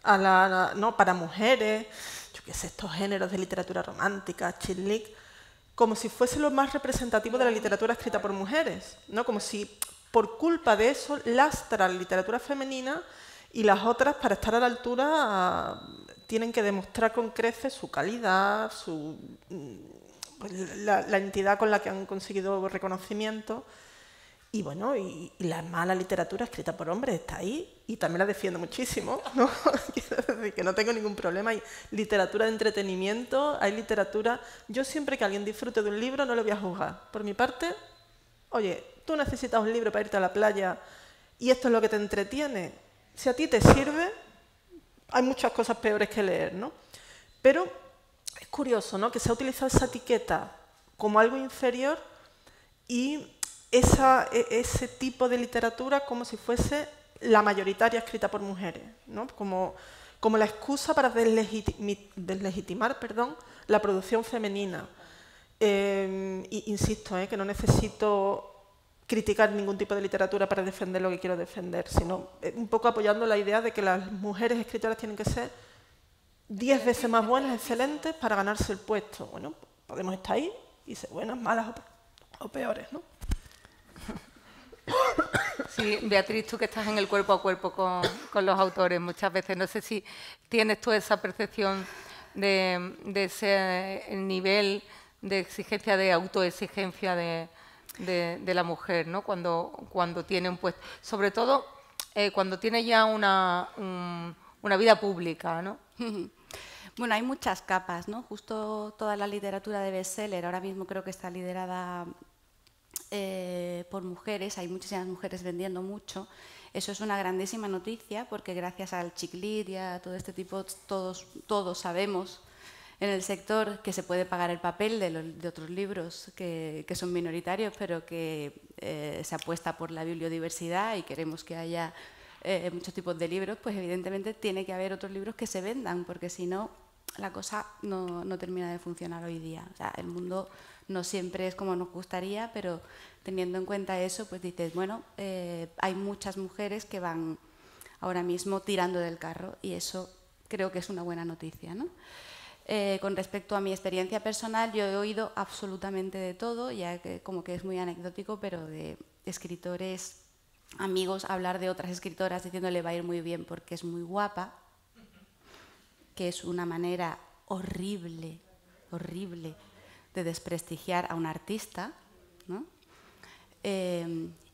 a la, ¿no?, para mujeres, yo qué sé, estos géneros de literatura romántica, chick lit, como si fuese lo más representativo de la literatura escrita por mujeres, ¿no? Como si por culpa de eso lastra la literatura femenina y las otras, para estar a la altura, tienen que demostrar con creces su calidad, pues, la entidad con la que han conseguido reconocimiento. Y bueno, y la mala literatura escrita por hombres está ahí, y también la defiendo muchísimo, ¿no? Quiero decir que no tengo ningún problema. Hay literatura de entretenimiento, hay literatura... Yo siempre que alguien disfrute de un libro no lo voy a juzgar. Por mi parte, oye, tú necesitas un libro para irte a la playa y esto es lo que te entretiene. Si a ti te sirve, hay muchas cosas peores que leer, ¿no? Pero es curioso, ¿no?, que se ha utilizado esa etiqueta como algo inferior y ese tipo de literatura como si fuese la mayoritaria escrita por mujeres, ¿no? Como la excusa para deslegitimar, la producción femenina. Insisto, que no necesito criticar ningún tipo de literatura para defender lo que quiero defender, sino un poco apoyando la idea de que las mujeres escritoras tienen que ser 10 veces más buenas, excelentes, para ganarse el puesto. Bueno, podemos estar ahí y ser buenas, malas o peores, ¿no? Sí, Beatriz, tú que estás en el cuerpo a cuerpo con los autores muchas veces, no sé si tienes tú esa percepción de ese nivel de exigencia, de autoexigencia de la mujer, ¿no? Cuando tiene un puesto, sobre todo cuando tiene ya una vida pública, ¿no? Bueno, hay muchas capas, ¿no? Justo toda la literatura de bestseller ahora mismo creo que está liderada por mujeres, hay muchísimas mujeres vendiendo mucho. Eso es una grandísima noticia porque gracias al chick lit y a todo este tipo, todos sabemos en el sector que se puede pagar el papel de otros libros que son minoritarios, pero que se apuesta por la bibliodiversidad y queremos que haya muchos tipos de libros, pues evidentemente tiene que haber otros libros que se vendan, porque si no, la cosa no termina de funcionar hoy día. O sea, el mundo no siempre es como nos gustaría, pero teniendo en cuenta eso, pues dices, bueno, hay muchas mujeres que van ahora mismo tirando del carro y eso creo que es una buena noticia, ¿no? Con respecto a mi experiencia personal, yo he oído absolutamente de todo, ya que como que es muy anecdótico, pero de escritores, amigos, hablar de otras escritoras diciéndole va a ir muy bien porque es muy guapa, que es una manera horrible, horrible de desprestigiar a un artista, ¿no?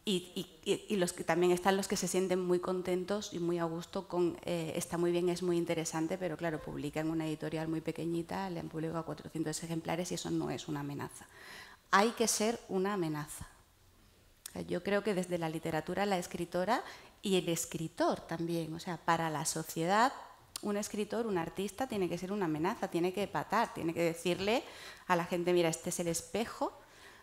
Y los que también están los que se sienten muy contentos y muy a gusto con está muy bien, es muy interesante, pero claro, publica en una editorial muy pequeñita, le han publicado 400 ejemplares y eso no es una amenaza. Hay que ser una amenaza. Yo creo que desde la literatura, la escritora y el escritor también, o sea, para la sociedad, un escritor, un artista tiene que ser una amenaza, tiene que patar, tiene que decirle a la gente, mira, este es el espejo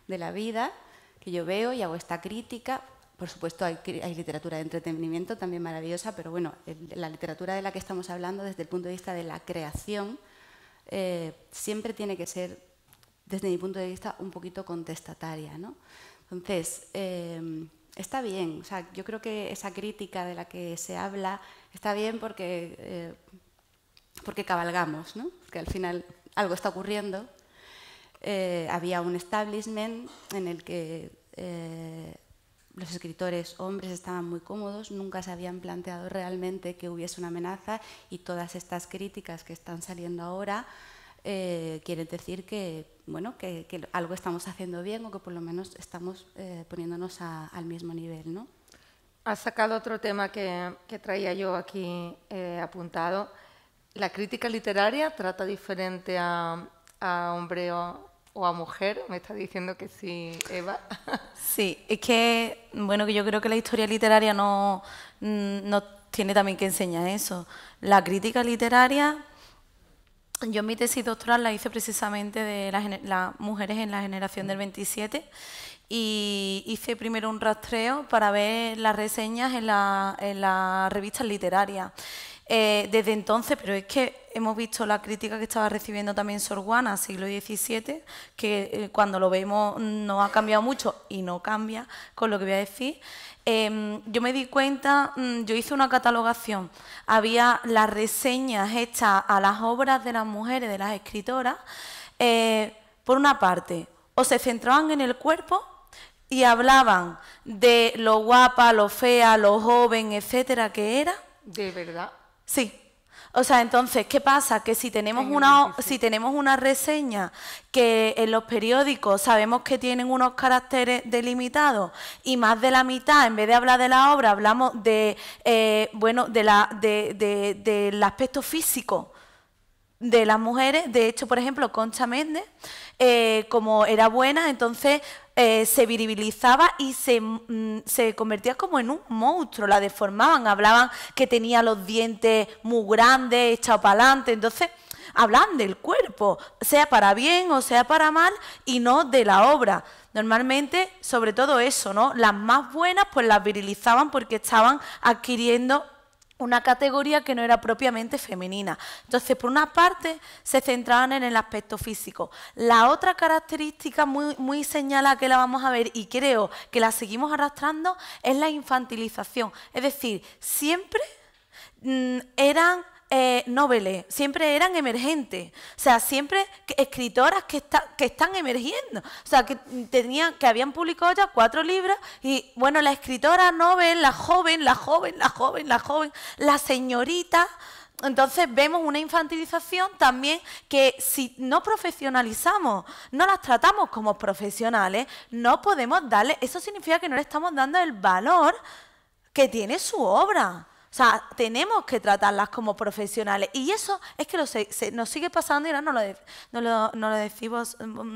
de la vida que yo veo y hago esta crítica. Por supuesto, hay literatura de entretenimiento también maravillosa, pero bueno, la literatura de la que estamos hablando desde el punto de vista de la creación siempre tiene que ser, desde mi punto de vista, un poquito contestataria, ¿no? Entonces, está bien, o sea, yo creo que esa crítica de la que se habla está bien porque cabalgamos, ¿no? Porque al final algo está ocurriendo. Había un establishment en el que los escritores hombres estaban muy cómodos, nunca se habían planteado realmente que hubiese una amenaza y todas estas críticas que están saliendo ahora quieren decir que, bueno, que algo estamos haciendo bien o que por lo menos estamos poniéndonos al mismo nivel, ¿no? Has sacado otro tema que traía yo aquí apuntado. ¿La crítica literaria trata diferente a hombre o a mujer? Me está diciendo que sí, Eva. Sí, es que, bueno, que yo creo que la historia literaria no tiene también que enseñar eso. La crítica literaria, yo mi tesis doctoral la hice precisamente de las mujeres en la generación del 27 y hice primero un rastreo para ver las reseñas en las revistas literarias. desde entonces, pero es que hemos visto la crítica que estaba recibiendo también Sor Juana, siglo XVII, que cuando lo vemos no ha cambiado mucho y no cambia con lo que voy a decir. Yo me di cuenta, yo hice una catalogación, había las reseñas hechas a las obras de las mujeres, de las escritoras, por una parte, o se centraban en el cuerpo y hablaban de lo guapa, lo fea, lo joven, etcétera, que era. ¿De verdad? Sí. O sea, entonces, ¿qué pasa? Que si tenemos una reseña que en los periódicos sabemos que tienen unos caracteres delimitados y más de la mitad, en vez de hablar de la obra, hablamos de del aspecto físico de las mujeres. De hecho, por ejemplo, Concha Méndez, como era buena, entonces se viribilizaba y se convertía como en un monstruo, la deformaban, hablaban que tenía los dientes muy grandes, echados para adelante, entonces hablan del cuerpo, sea para bien o sea para mal, y no de la obra. Normalmente, sobre todo eso, ¿no? Las más buenas pues las virilizaban porque estaban adquiriendo una categoría que no era propiamente femenina. Entonces, por una parte, se centraban en el aspecto físico. La otra característica muy señalada que la vamos a ver, y creo que la seguimos arrastrando, es la infantilización. Es decir, siempre eran noveles, siempre eran emergentes, o sea, siempre escritoras que están emergiendo, o sea, que habían publicado ya 4 libros y, bueno, la escritora novel, la joven, la señorita. Entonces vemos una infantilización también que si no profesionalizamos, no las tratamos como profesionales, no podemos darle, eso significa que no le estamos dando el valor que tiene su obra. O sea, tenemos que tratarlas como profesionales. Y eso es que nos sigue pasando y ahora no lo decís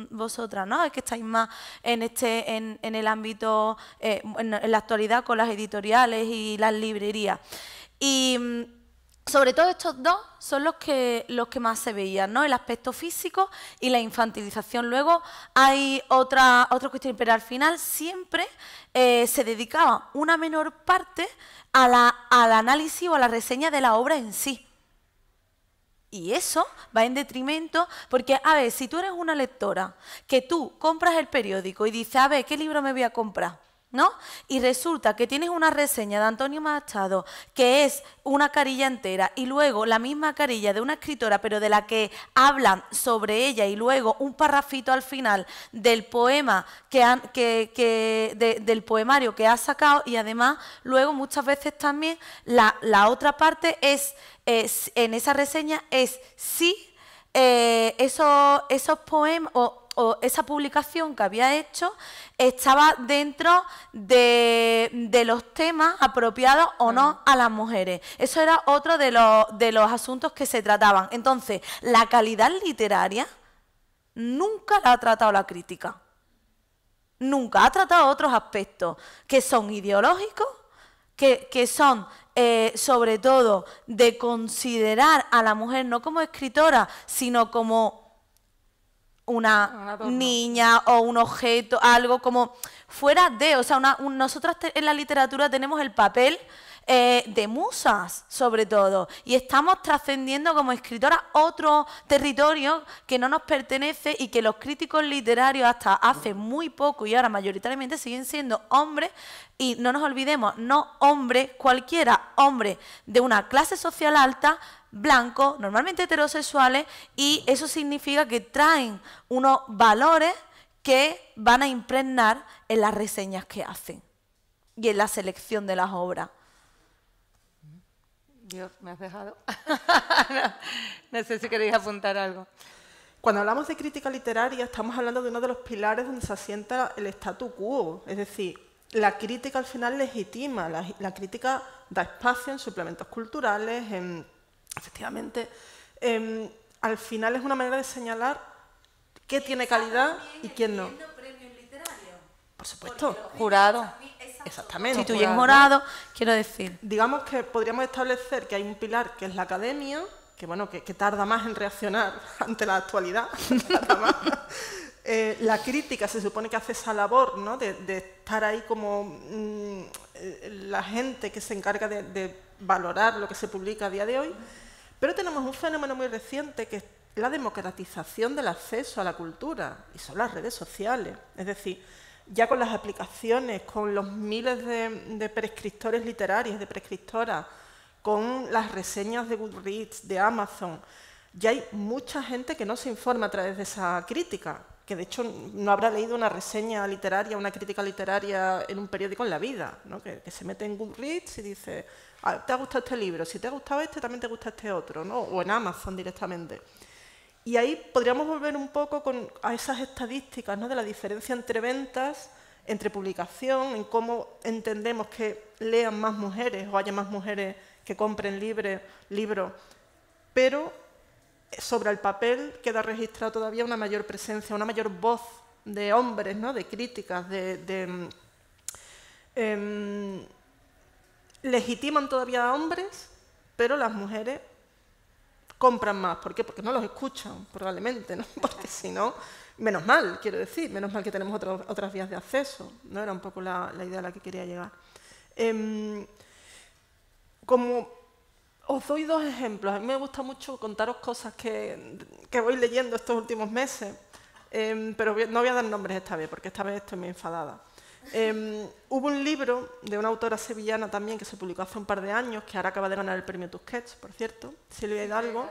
vosotras, ¿no? Es que estáis más en el ámbito, en la actualidad con las editoriales y las librerías. Y sobre todo estos dos son los que más se veían, ¿no? El aspecto físico y la infantilización. Luego hay otra cuestión, pero al final siempre se dedicaba una menor parte al análisis o a la reseña de la obra en sí. Y eso va en detrimento, porque, a ver, si tú eres una lectora, que tú compras el periódico y dices, a ver, ¿qué libro me voy a comprar? ¿No? Y resulta que tienes una reseña de Antonio Machado que es una carilla entera y luego la misma carilla de una escritora pero de la que hablan sobre ella y luego un parrafito al final del poema del poemario que ha sacado, y además luego muchas veces también la otra parte es en esa reseña es si esos poemas o esa publicación que había hecho estaba dentro de los temas apropiados o no a las mujeres. Eso era otro de los asuntos que se trataban. Entonces, la calidad literaria nunca la ha tratado la crítica. Nunca ha tratado otros aspectos que son ideológicos, que son sobre todo de considerar a la mujer no como escritora, sino como una niña o un objeto, algo como fuera de, o sea, nosotras en la literatura tenemos el papel de musas, sobre todo, y estamos trascendiendo como escritoras otro territorio que no nos pertenece y que los críticos literarios hasta hace muy poco y ahora mayoritariamente siguen siendo hombres, y no nos olvidemos, no hombres cualquiera, hombres de una clase social alta, blancos, normalmente heterosexuales, y eso significa que traen unos valores que van a impregnar en las reseñas que hacen y en la selección de las obras. Dios, me has dejado. No sé si queréis apuntar algo. Cuando hablamos de crítica literaria estamos hablando de uno de los pilares donde se asienta el statu quo, es decir, la crítica al final legitima, la crítica da espacio en suplementos culturales, efectivamente, al final es una manera de señalar qué tiene calidad y quién no. Premios literarios. Por supuesto. Jurado. Exactamente. Si tú y jurado, quiero decir. Digamos que podríamos establecer que hay un pilar que es la academia, que bueno, que tarda más en reaccionar ante la actualidad. Tarda más. La crítica se supone que hace esa labor, ¿no? de estar ahí como la gente que se encarga de valorar lo que se publica a día de hoy, pero tenemos un fenómeno muy reciente que es la democratización del acceso a la cultura, y son las redes sociales. Es decir, ya con las aplicaciones, con los miles de prescriptores literarios, de prescriptoras, con las reseñas de Goodreads, de Amazon, ya hay mucha gente que no se informa a través de esa crítica, que de hecho no habrá leído una reseña literaria, una crítica literaria en un periódico en la vida, ¿no? que se mete en Goodreads y dice, ¿te ha gustado este libro? Si te ha gustado este, también te gusta este otro, ¿no? O en Amazon directamente. Y ahí podríamos volver un poco a esas estadísticas, ¿no? De la diferencia entre ventas, entre publicación, en cómo entendemos que lean más mujeres o haya más mujeres que compren libros, pero sobre el papel queda registrado todavía una mayor presencia, una mayor voz de hombres, ¿no? De críticas, legitiman todavía a hombres, pero las mujeres compran más. ¿Por qué? Porque no los escuchan, probablemente, ¿no? Porque si no, menos mal, quiero decir, menos mal que tenemos otras vías de acceso, ¿no? Era un poco la idea a la que quería llegar. Como os doy dos ejemplos. A mí me gusta mucho contaros cosas que voy leyendo estos últimos meses, pero no voy a dar nombres esta vez, porque esta vez estoy muy enfadada. Hubo un libro de una autora sevillana también que se publicó hace un par de años, que ahora acaba de ganar el premio Tusquets, por cierto, Silvia Hidalgo,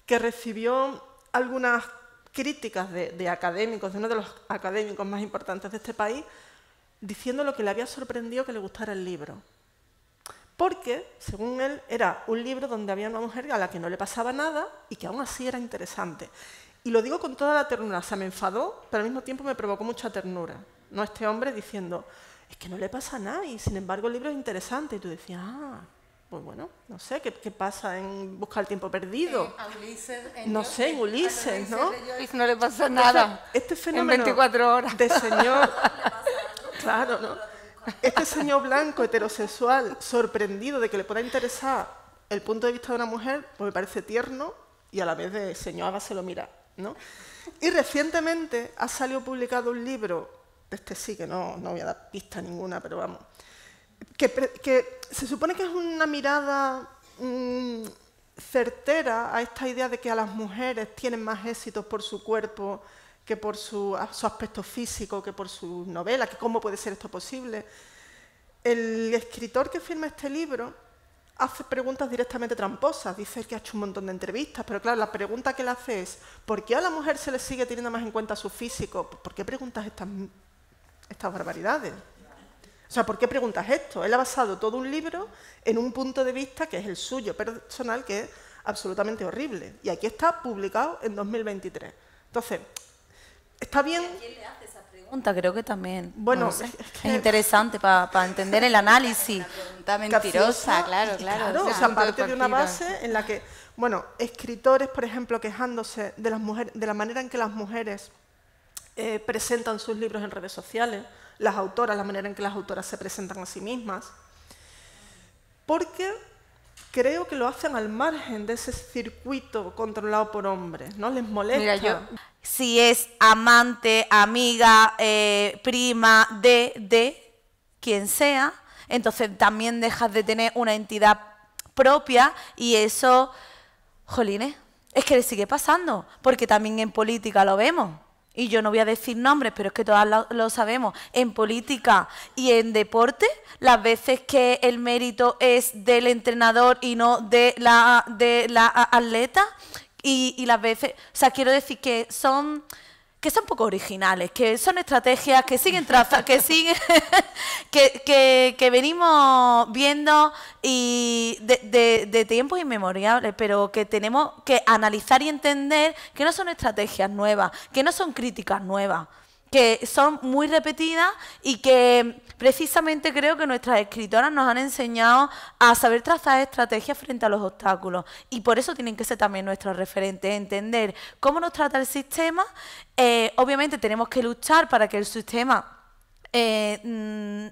que recibió algunas críticas de académicos, de uno de los académicos más importantes de este país, diciendo lo que le había sorprendido que le gustara el libro. Porque, según él, era un libro donde había una mujer a la que no le pasaba nada y que aún así era interesante. Y lo digo con toda la ternura, o sea, me enfadó, pero al mismo tiempo me provocó mucha ternura, ¿no? Este hombre diciendo, es que no le pasa nada y sin embargo el libro es interesante. Y tú decías, pues bueno, no sé, ¿qué pasa en Buscar el tiempo perdido? No sé, en Ulises, ¿no? No le pasa nada. Este fenómeno en 24 horas. De señor, claro, ¿no? Este señor blanco, heterosexual, sorprendido de que le pueda interesar el punto de vista de una mujer, pues me parece tierno y a la vez de señor, hágaselo mirar, ¿no? Y recientemente ha salido publicado un libro, este sí que no voy a dar pista ninguna, pero vamos, que se supone que es una mirada certera a esta idea de que a las mujeres tienen más éxitos por su cuerpo que por su aspecto físico, que por sus novelas, que cómo puede ser esto posible. El escritor que firma este libro hace preguntas directamente tramposas, dice que ha hecho un montón de entrevistas, pero claro, la pregunta que le hace es, ¿por qué a la mujer se le sigue teniendo más en cuenta su físico? ¿Por qué preguntas estas barbaridades? O sea, ¿por qué preguntas esto? Él ha basado todo un libro en un punto de vista que es el suyo personal, que es absolutamente horrible. Y aquí está publicado en 2023. Entonces, está bien. ¿A quién le hace esa pregunta? Creo que también. Bueno, no sé. Es interesante para entender el análisis. Una pregunta mentirosa, claro. O sea, parte de una base en la que, bueno, escritores, por ejemplo, quejándose de las mujeres, de la manera en que las mujeres presentan sus libros en redes sociales, las autoras, la manera en que las autoras se presentan a sí mismas, porque creo que lo hacen al margen de ese circuito controlado por hombres, ¿no? Les molesta. Si es amante, amiga, prima de quien sea, entonces también dejas de tener una entidad propia y eso, jolines, es que le sigue pasando, porque también en política lo vemos. Y yo no voy a decir nombres, pero es que todas lo sabemos. En política y en deporte, las veces que el mérito es del entrenador y no de la atleta, y las veces, o sea, quiero decir que son poco originales, que son estrategias que siguen que venimos viendo y de tiempos inmemoriales, pero que tenemos que analizar y entender que no son estrategias nuevas, que no son críticas nuevas, que son muy repetidas y que precisamente creo que nuestras escritoras nos han enseñado a saber trazar estrategias frente a los obstáculos y por eso tienen que ser también nuestros referentes, entender cómo nos trata el sistema. Obviamente tenemos que luchar para que el sistema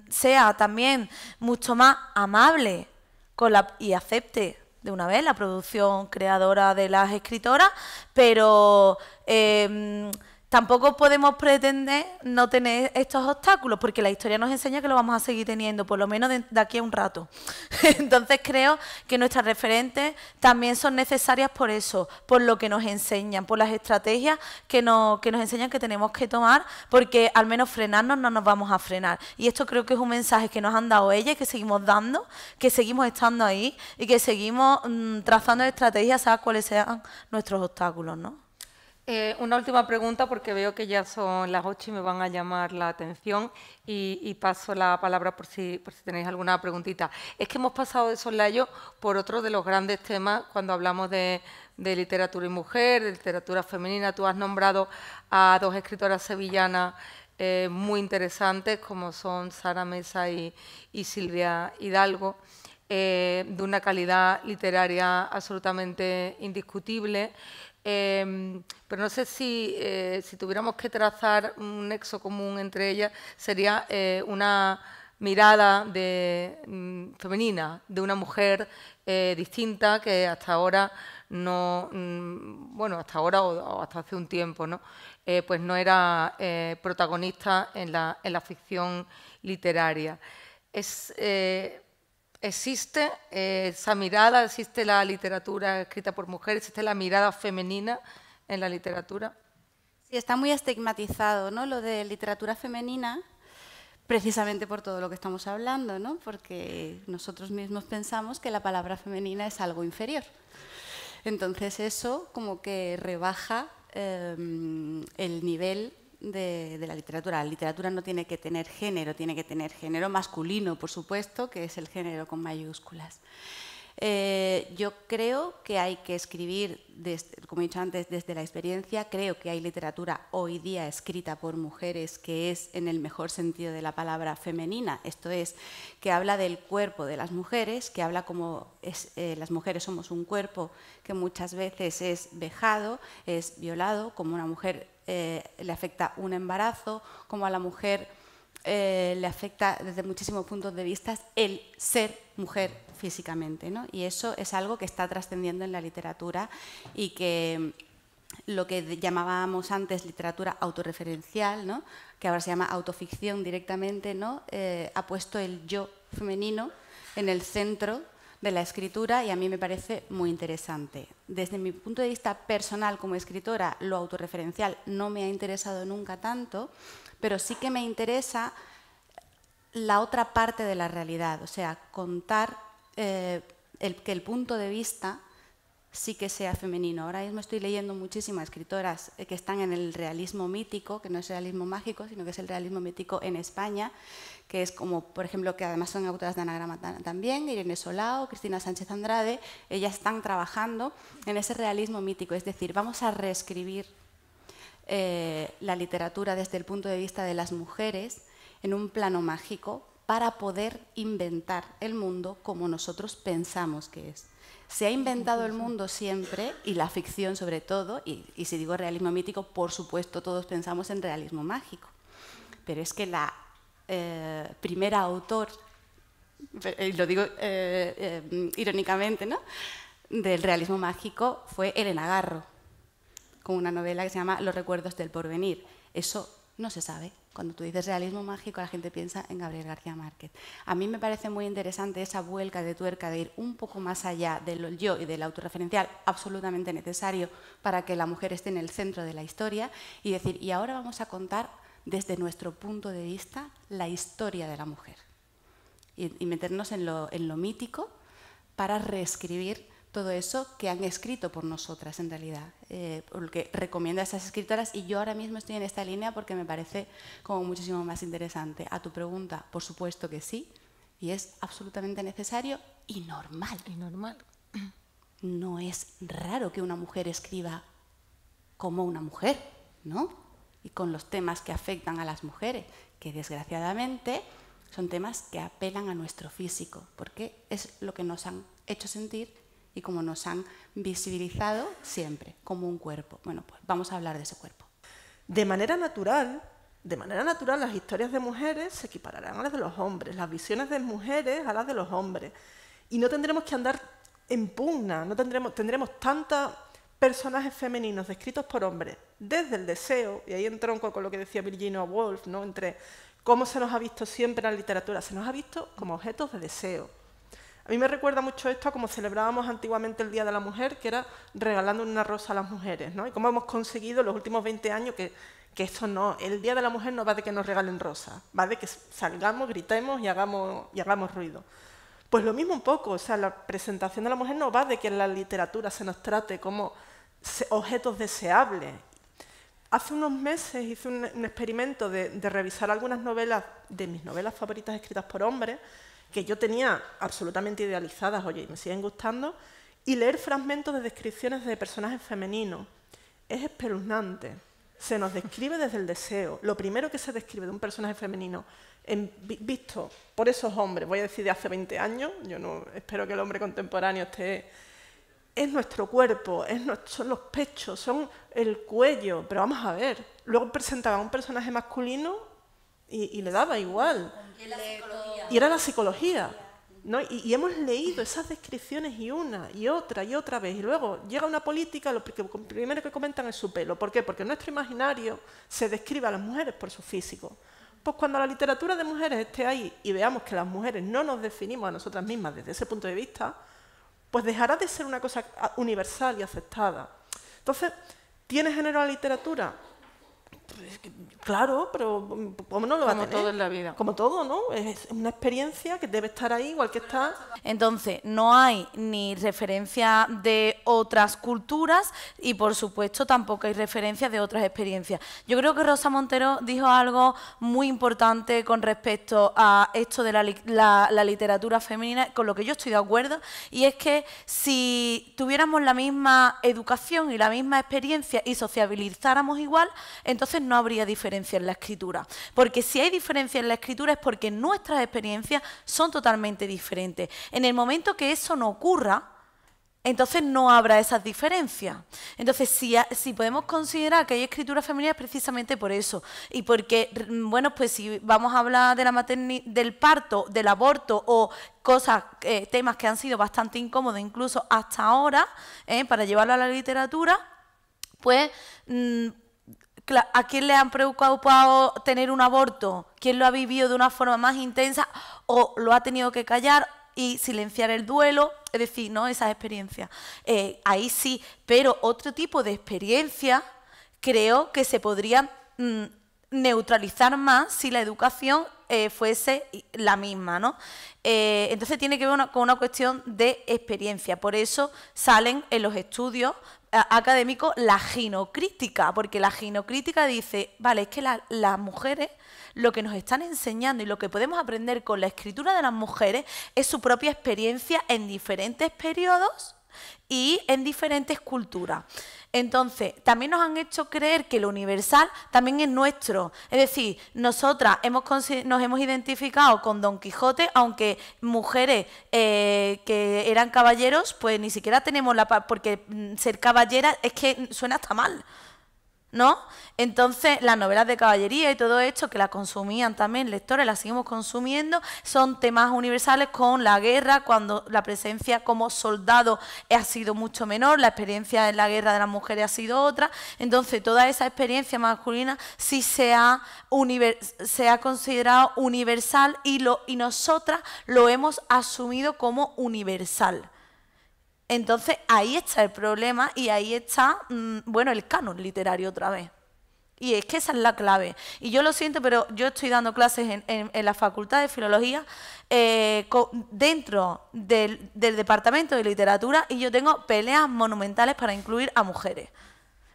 sea también mucho más amable y acepte de una vez la producción creadora de las escritoras, pero tampoco podemos pretender no tener estos obstáculos, porque la historia nos enseña que lo vamos a seguir teniendo, por lo menos de aquí a un rato. Entonces creo que nuestras referentes también son necesarias por eso, por lo que nos enseñan, por las estrategias que nos enseñan que tenemos que tomar, porque al menos frenarnos no nos vamos a frenar. Y esto creo que es un mensaje que nos han dado ellas, que seguimos dando, que seguimos estando ahí y que seguimos trazando estrategias a cuáles sean nuestros obstáculos, ¿no? Una última pregunta, porque veo que ya son las 8 y me van a llamar la atención, y paso la palabra por si tenéis alguna preguntita. Es que hemos pasado de soslayo por otro de los grandes temas cuando hablamos de literatura y mujer, de literatura femenina. Tú has nombrado a 2 escritoras sevillanas muy interesantes, como son Sara Mesa y Silvia Hidalgo, de una calidad literaria absolutamente indiscutible. Pero no sé si tuviéramos que trazar un nexo común entre ellas, sería una mirada femenina de una mujer distinta que hasta ahora no, bueno, hasta ahora o hasta hace un tiempo, ¿no? Pues no era protagonista en la ficción literaria. ¿Existe esa mirada? ¿Existe la literatura escrita por mujeres? ¿Existe la mirada femenina en la literatura? Sí, está muy estigmatizado, ¿no?, lo de literatura femenina, precisamente por todo lo que estamos hablando, ¿no?, porque nosotros mismos pensamos que la palabra femenina es algo inferior. Entonces eso como que rebaja el nivel de la literatura. La literatura no tiene que tener género, tiene que tener género masculino, por supuesto, que es el género con mayúsculas. Yo creo que hay que escribir, como he dicho antes, desde la experiencia. Creo que hay literatura hoy día escrita por mujeres que es, en el mejor sentido de la palabra, femenina. Esto es, que habla del cuerpo de las mujeres, que habla como las mujeres somos un cuerpo que muchas veces es vejado, es violado, como una mujer le afecta un embarazo, como a la mujer le afecta desde muchísimos puntos de vista el ser mujer físicamente, ¿no? Y eso es algo que está trascendiendo en la literatura y que lo que llamábamos antes literatura autorreferencial, ¿no?, que ahora se llama autoficción directamente, ¿no?, ha puesto el yo femenino en el centro de la escritura, y a mí me parece muy interesante. Desde mi punto de vista personal como escritora, lo autorreferencial no me ha interesado nunca tanto, pero sí que me interesa la otra parte de la realidad, o sea, contar que el punto de vista sí que sea femenino. Ahora mismo estoy leyendo muchísimas escritoras que están en el realismo mítico, que no es realismo mágico, sino que es el realismo mítico en España, que es como, por ejemplo, que además son autoras de anagrama también, Irene Solao, Cristina Sánchez Andrade. Ellas están trabajando en ese realismo mítico, es decir, vamos a reescribir la literatura desde el punto de vista de las mujeres en un plano mágico para poder inventar el mundo como nosotros pensamos que es. Se ha inventado el mundo siempre, y la ficción sobre todo, y si digo realismo mítico, por supuesto todos pensamos en realismo mágico, pero es que la primera autor, y lo digo irónicamente, ¿no?, del realismo mágico fue Elena Garro, con una novela que se llama Los recuerdos del porvenir. Eso no se sabe. Cuando tú dices realismo mágico, la gente piensa en Gabriel García Márquez. A mí me parece muy interesante esa vuelca de tuerca de ir un poco más allá del yo y del autorreferencial, absolutamente necesario para que la mujer esté en el centro de la historia, y decir, y ahora vamos a contar desde nuestro punto de vista la historia de la mujer. Y meternos en lo mítico para reescribir todo eso que han escrito por nosotras en realidad, porque recomiendo a esas escritoras, y yo ahora mismo estoy en esta línea porque me parece como muchísimo más interesante. A tu pregunta, por supuesto que sí, y es absolutamente necesario y normal. Y normal. No es raro que una mujer escriba como una mujer, ¿no?, y con los temas que afectan a las mujeres, que desgraciadamente son temas que apelan a nuestro físico, porque es lo que nos han hecho sentir y como nos han visibilizado siempre, como un cuerpo. Bueno, pues vamos a hablar de ese cuerpo. De manera natural, las historias de mujeres se equipararán a las de los hombres, las visiones de mujeres a las de los hombres. Y no tendremos que andar en pugna, tendremos tanta personajes femeninos descritos por hombres desde el deseo, y ahí entronco con lo que decía Virginia Woolf, ¿no? Entre cómo se nos ha visto siempre en la literatura, se nos ha visto como objetos de deseo. A mí me recuerda mucho esto a cómo celebrábamos antiguamente el Día de la Mujer, que era regalando una rosa a las mujeres, ¿no? Y cómo hemos conseguido en los últimos 20 años que esto no, el Día de la Mujer no va de que nos regalen rosas, va de que salgamos, gritemos y hagamos ruido. Pues lo mismo un poco, o sea, la presentación de la mujer no va de que en la literatura se nos trate como objetos deseables. Hace unos meses hice un experimento de revisar algunas novelas, de mis novelas favoritas escritas por hombres, que yo tenía absolutamente idealizadas, oye, y me siguen gustando, y leer fragmentos de descripciones de personajes femeninos. Es espeluznante. Se nos describe desde el deseo. Lo primero que se describe de un personaje femenino, visto por esos hombres, voy a decir de hace 20 años, yo no espero que el hombre contemporáneo esté... Es nuestro cuerpo, son los pechos, son el cuello, pero vamos a ver. Luego presentaban un personaje masculino y le daba igual. Y era la psicología, ¿no? Y hemos leído esas descripciones y una y otra vez. Y luego llega una política, lo primero que comentan es su pelo. ¿Por qué? Porque en nuestro imaginario se describe a las mujeres por su físico. Pues cuando la literatura de mujeres esté ahí y veamos que las mujeres no nos definimos a nosotras mismas desde ese punto de vista, pues dejará de ser una cosa universal y aceptada. Entonces, ¿tiene género la literatura? Pues, claro, pero ¿cómo no lo va a tener? Como todo en la vida. Como todo, ¿no? Es una experiencia que debe estar ahí, igual que está... Entonces, no hay ni referencia de otras culturas y, por supuesto, tampoco hay referencias de otras experiencias. Yo creo que Rosa Montero dijo algo muy importante con respecto a esto de la literatura femenina, con lo que yo estoy de acuerdo, y es que si tuviéramos la misma educación y la misma experiencia y sociabilizáramos igual, entonces no habría diferencia en la escritura. Porque si hay diferencia en la escritura es porque nuestras experiencias son totalmente diferentes. En el momento que eso no ocurra, entonces no habrá esas diferencias. Entonces, si podemos considerar que hay escritura femenina es precisamente por eso. Y porque, bueno, pues si vamos a hablar de del parto, del aborto o cosas, temas que han sido bastante incómodos incluso hasta ahora, para llevarlo a la literatura, pues... ¿a quién le han preocupado tener un aborto? ¿Quién lo ha vivido de una forma más intensa o lo ha tenido que callar y silenciar el duelo? Es decir, ¿no? Esas experiencias. Ahí sí, pero otro tipo de experiencia creo que se podría neutralizar más si la educación fuese la misma, ¿no? Entonces tiene que ver con una cuestión de experiencia. Por eso salen en los estudios académicos la ginocrítica, porque la ginocrítica dice, vale, es que las mujeres lo que nos están enseñando y lo que podemos aprender con la escritura de las mujeres es su propia experiencia en diferentes periodos y en diferentes culturas. Entonces, también nos han hecho creer que lo universal también es nuestro. Es decir, nosotras nos hemos identificado con Don Quijote, aunque mujeres que eran caballeros, pues ni siquiera tenemos porque ser caballera es que suena hasta mal, ¿no? Entonces, las novelas de caballería y todo esto, que las consumían también lectores, las seguimos consumiendo, son temas universales con la guerra, cuando la presencia como soldado ha sido mucho menor, la experiencia en la guerra de las mujeres ha sido otra. Entonces, toda esa experiencia masculina sí se ha considerado universal y nosotras lo hemos asumido como universal. Entonces, ahí está el problema y ahí está, bueno, el canon literario otra vez. Y es que esa es la clave. Y yo lo siento, pero yo estoy dando clases en la Facultad de Filología dentro del Departamento de Literatura y yo tengo peleas monumentales para incluir a mujeres.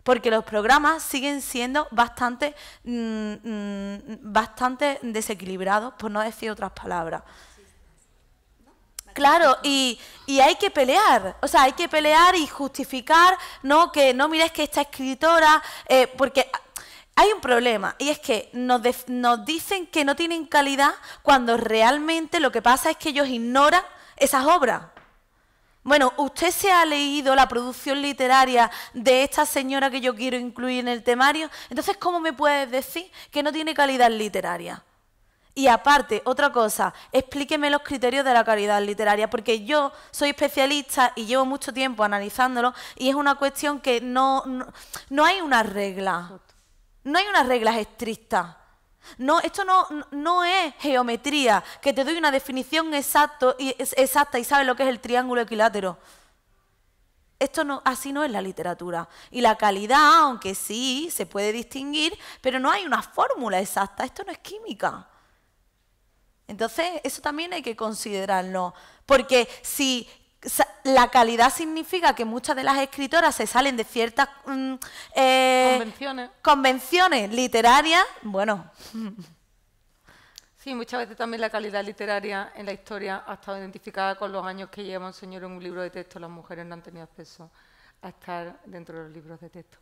Porque los programas siguen siendo bastante desequilibrados, por no decir otras palabras. Claro, y hay que pelear, o sea, hay que pelear y justificar, ¿no? Que no mires que esta escritora, porque hay un problema, y es que nos dicen que no tienen calidad cuando realmente lo que pasa es que ellos ignoran esas obras. Bueno, ¿usted se ha leído la producción literaria de esta señora que yo quiero incluir en el temario? Entonces, ¿cómo me puedes decir que no tiene calidad literaria? Y aparte, otra cosa, explíqueme los criterios de la calidad literaria, porque yo soy especialista y llevo mucho tiempo analizándolo y es una cuestión que no hay una regla, no hay unas reglas estrictas. No, esto no es geometría, que te doy una definición exacta y sabes lo que es el triángulo equilátero. Esto no, así no es la literatura. Y la calidad, aunque sí, se puede distinguir, pero no hay una fórmula exacta. Esto no es química. Entonces, eso también hay que considerarlo. Porque si la calidad significa que muchas de las escritoras se salen de ciertas convenciones literarias, bueno... Sí, muchas veces también la calidad literaria en la historia ha estado identificada con los años que lleva un señor en un libro de texto. Las mujeres no han tenido acceso a estar dentro de los libros de texto.